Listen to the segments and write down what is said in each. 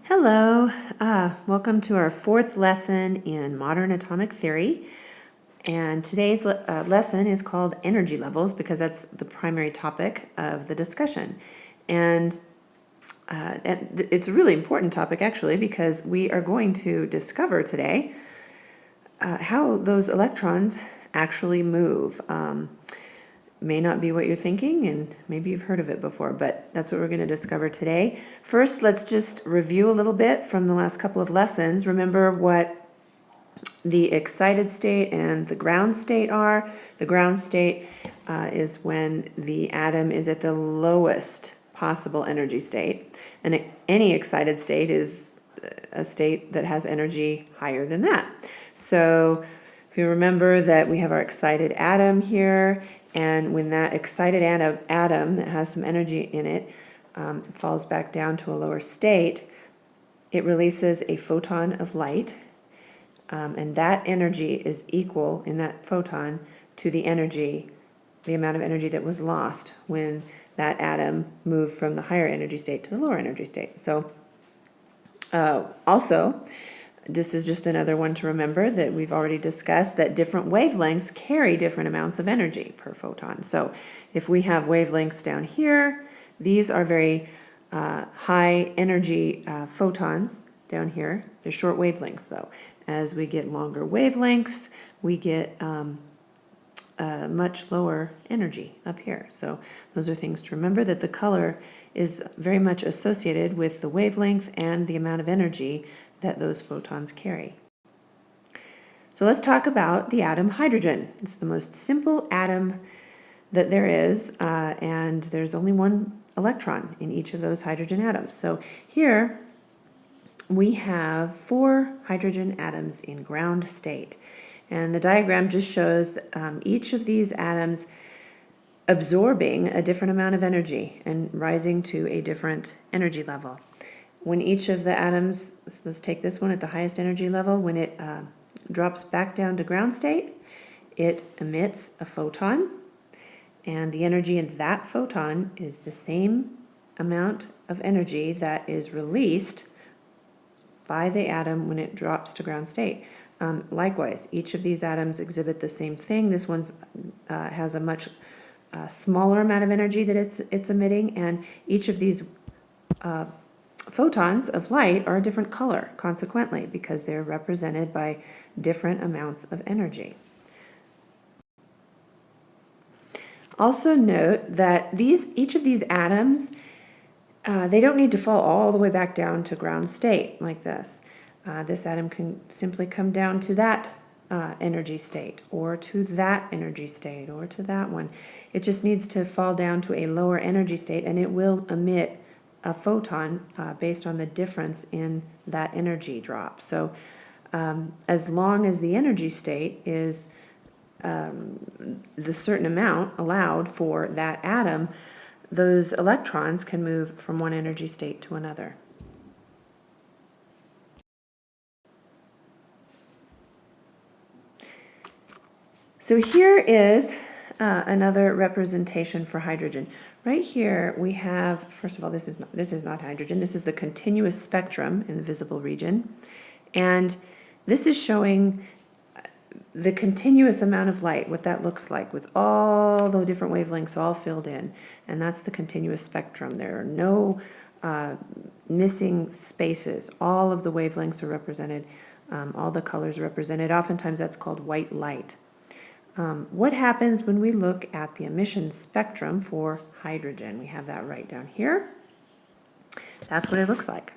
Hello, welcome to our fourth lesson in modern atomic theory. And today's lesson is called energy levels because that's the primary topic of the discussion. And it's a really important topic actually because we are going to discover today how those electrons actually move. May not be what you're thinking, and maybe you've heard of it before, but that's what we're going to discover today. First, let's just review a little bit from the last couple of lessons. Remember what the excited state and the ground state are. The ground state is when the atom is at the lowest possible energy state, and any excited state is a state that has energy higher than that. So if you remember that we have our excited atom here, and when that excited atom that has some energy in it falls back down to a lower state, it releases a photon of light, and that energy is equal in that photon to the amount of energy that was lost when that atom moved from the higher energy state to the lower energy state. So also, this is just another one to remember that we've already discussed, that different wavelengths carry different amounts of energy per photon. So if we have wavelengths down here, these are very high energy photons down here. They're short wavelengths though. As we get longer wavelengths, we get much lower energy up here. So those are things to remember, that the color is very much associated with the wavelength and the amount of energy that those photons carry. So let's talk about the atom hydrogen. It's the most simple atom that there is, and there's only one electron in each of those hydrogen atoms. So here we have 4 hydrogen atoms in ground state, and the diagram just shows each of these atoms absorbing a different amount of energy and rising to a different energy level. When each of the atoms, let's take this one at the highest energy level, when it drops back down to ground state, it emits a photon, and the energy in that photon is the same amount of energy that is released by the atom when it drops to ground state. Likewise, each of these atoms exhibit the same thing. This one has a much smaller amount of energy that it's emitting, and each of these photons of light are a different color, consequently, because they're represented by different amounts of energy. Also note that each of these atoms, they don't need to fall all the way back down to ground state like this. This atom can simply come down to that energy state, or to that energy state, or to that one. It just needs to fall down to a lower energy state, and it will emit a photon based on the difference in that energy drop. So as long as the energy state is the certain amount allowed for that atom, those electrons can move from one energy state to another. So here is another representation for hydrogen. Right here we have, first of all, this is not hydrogen. This is the continuous spectrum in the visible region, and this is showing the continuous amount of light, what that looks like with all the different wavelengths all filled in, and that's the continuous spectrum. There are no missing spaces. All of the wavelengths are represented, all the colors are represented. Oftentimes that's called white light. What happens when we look at the emission spectrum for hydrogen? We have that right down here. That's what it looks like.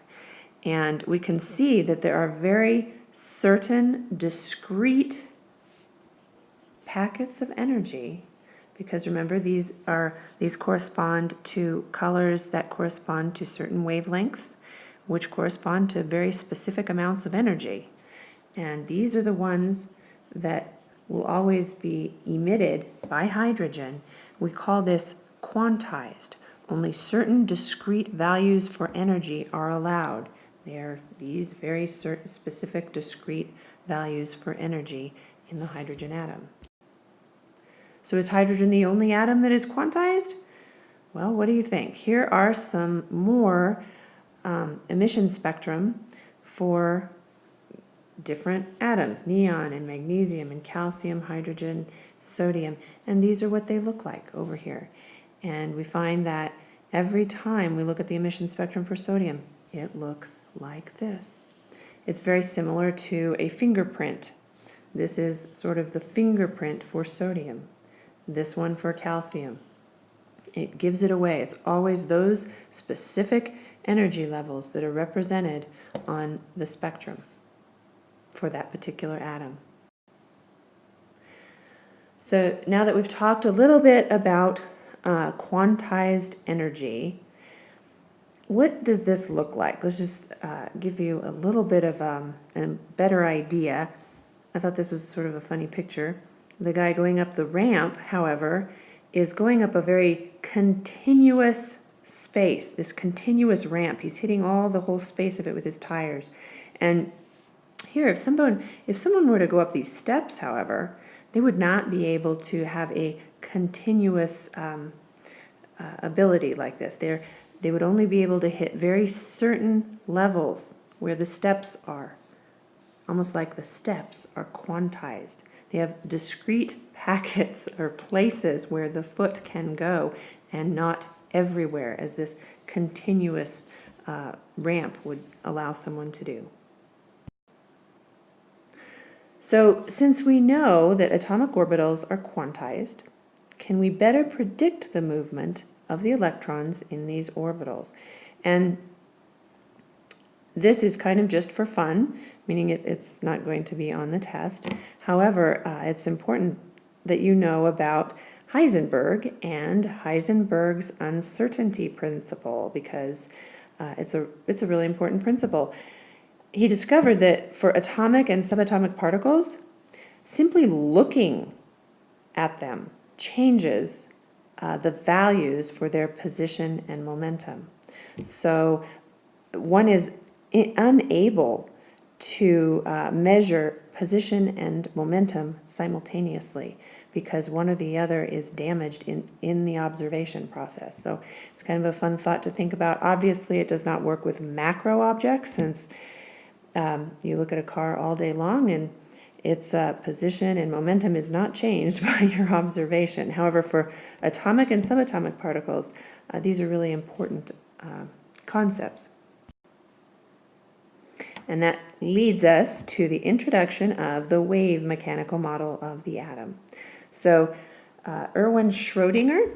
And we can see that there are very certain discrete packets of energy, because remember, these correspond to colors that correspond to certain wavelengths, which correspond to very specific amounts of energy. And these are the ones that will always be emitted by hydrogen. We call this quantized. Only certain discrete values for energy are allowed. They are these very certain specific discrete values for energy in the hydrogen atom. So is hydrogen the only atom that is quantized? Well, what do you think? Here are some more emission spectrum for different atoms, neon and magnesium and calcium, hydrogen, sodium, and these are what they look like over here. And we find that every time we look at the emission spectrum for sodium, it looks like this. It's very similar to a fingerprint. This is sort of the fingerprint for sodium. This one for calcium. It gives it away. It's always those specific energy levels that are represented on the spectrum for that particular atom. So now that we've talked a little bit about quantized energy, what does this look like? Let's just give you a little bit of a better idea. I thought this was sort of a funny picture. The guy going up the ramp, however, is going up a very continuous space, this continuous ramp. He's hitting the whole space of it with his tires. And here, if someone were to go up these steps, however, they would not be able to have a continuous ability like this. They would only be able to hit very certain levels where the steps are, almost like the steps are quantized. They have discrete packets or places where the foot can go and not everywhere, as this continuous ramp would allow someone to do. So since we know that atomic orbitals are quantized, can we better predict the movement of the electrons in these orbitals? And this is kind of just for fun, meaning it's not going to be on the test. However, it's important that you know about Heisenberg and Heisenberg's uncertainty principle, because it's a really important principle. He discovered that for atomic and subatomic particles, simply looking at them changes the values for their position and momentum. So one is unable to measure position and momentum simultaneously because one or the other is damaged in the observation process. So it's kind of a fun thought to think about. Obviously, it does not work with macro objects, since you look at a car all day long and its position and momentum is not changed by your observation. However, for atomic and subatomic particles, these are really important concepts. And that leads us to the introduction of the wave mechanical model of the atom. So Erwin Schrödinger,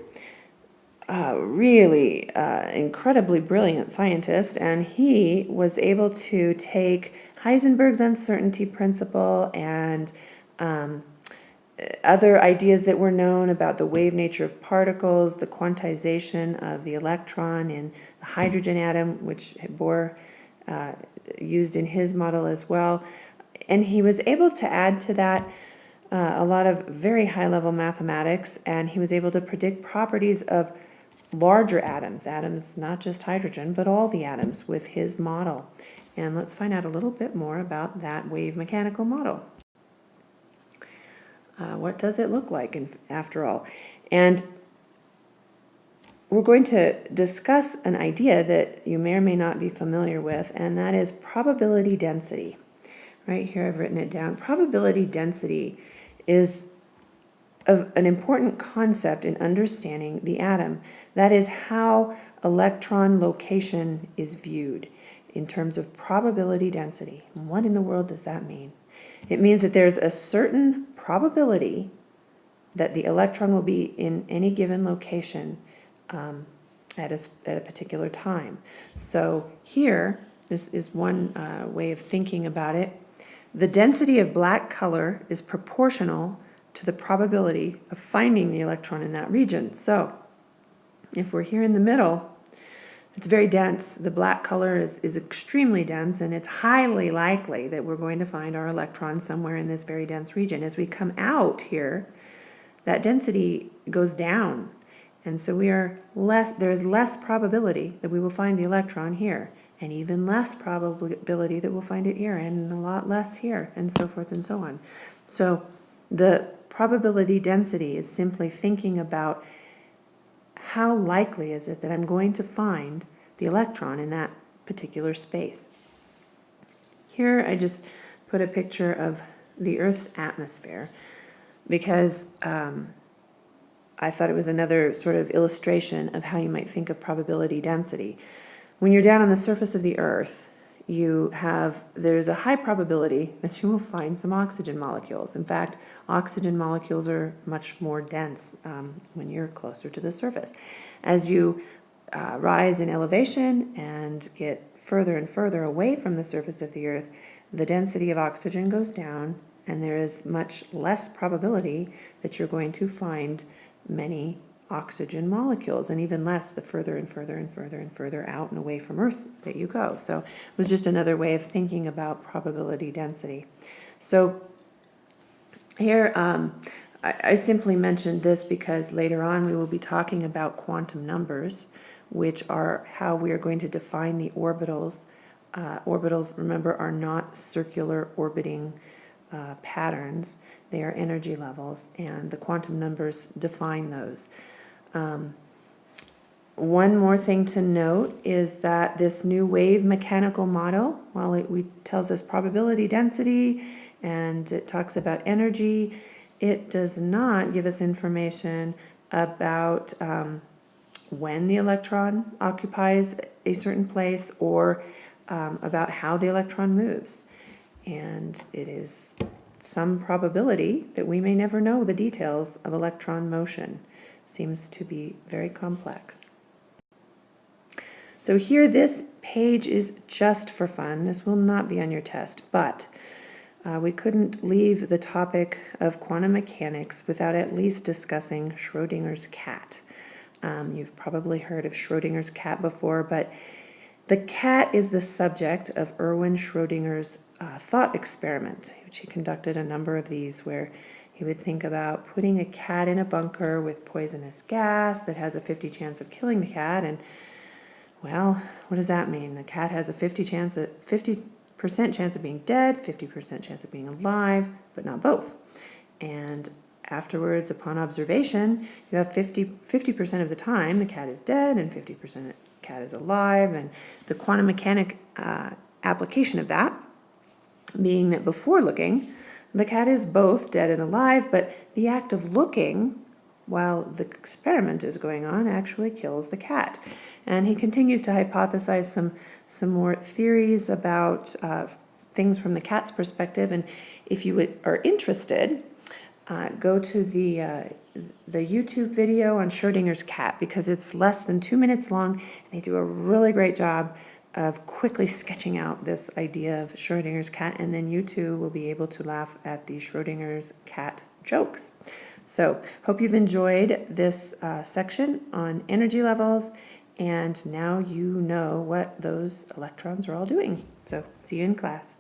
really incredibly brilliant scientist, and he was able to take Heisenberg's uncertainty principle and other ideas that were known about the wave nature of particles, the quantization of the electron in the hydrogen atom, which Bohr used in his model as well. And he was able to add to that a lot of very high-level mathematics, and he was able to predict properties of larger atoms, not just hydrogen, but all the atoms with his model. And let's find out a little bit more about that wave mechanical model. What does it look like, after all? And we're going to discuss an idea that you may or may not be familiar with, and that is probability density. Right here, I've written it down. Probability density is an important concept in understanding the atom. That is how electron location is viewed in terms of probability density. And what in the world does that mean? It means that there's a certain probability that the electron will be in any given location at a particular time. So here, this is one way of thinking about it. The density of black color is proportional to the probability of finding the electron in that region. So if we're here in the middle, it's very dense. The black color is extremely dense, and it's highly likely that we're going to find our electron somewhere in this very dense region. As we come out here, that density goes down, and so there is less probability that we will find the electron here, and even less probability that we'll find it here, and a lot less here, and so forth and so on. So the probability density is simply thinking about how likely is it that I'm going to find the electron in that particular space. Here I just put a picture of the Earth's atmosphere because I thought it was another sort of illustration of how you might think of probability density. When you're down on the surface of the Earth, there's a high probability that you will find some oxygen molecules. In fact, oxygen molecules are much more dense when you're closer to the surface. As you rise in elevation and get further and further away from the surface of the Earth, the density of oxygen goes down, and there is much less probability that you're going to find many oxygen molecules, and even less the further and further and further and further out and away from Earth that you go. So it was just another way of thinking about probability density. So here I simply mentioned this because later on we will be talking about quantum numbers, which are how we are going to define the orbitals. Orbitals, remember, are not circular orbiting patterns. They are energy levels, and the quantum numbers define those. One more thing to note is that this new wave mechanical model, while it tells us probability density and it talks about energy, it does not give us information about when the electron occupies a certain place or about how the electron moves. And it is some probability that we may never know the details of electron motion. Seems to be very complex. So here, this page is just for fun. This will not be on your test, but we couldn't leave the topic of quantum mechanics without at least discussing Schrodinger's cat. You've probably heard of Schrodinger's cat before, but the cat is the subject of Erwin Schrödinger's thought experiment, which he conducted a number of these, where he would think about putting a cat in a bunker with poisonous gas that has a 50 chance of killing the cat, and well, what does that mean? The cat has a 50% chance of being dead, 50% chance of being alive, but not both. And afterwards, upon observation, you have 50% of the time the cat is dead and 50% the cat is alive. And the quantum mechanic application of that being that before looking, the cat is both dead and alive, but the act of looking while the experiment is going on actually kills the cat. And he continues to hypothesize some more theories about things from the cat's perspective. And if you are interested, go to the YouTube video on Schrödinger's cat, because it's less than 2 minutes long, and they do a really great job of quickly sketching out this idea of Schrödinger's cat, and then you too will be able to laugh at the Schrödinger's cat jokes. So hope you've enjoyed this section on energy levels, and now you know what those electrons are all doing. So see you in class.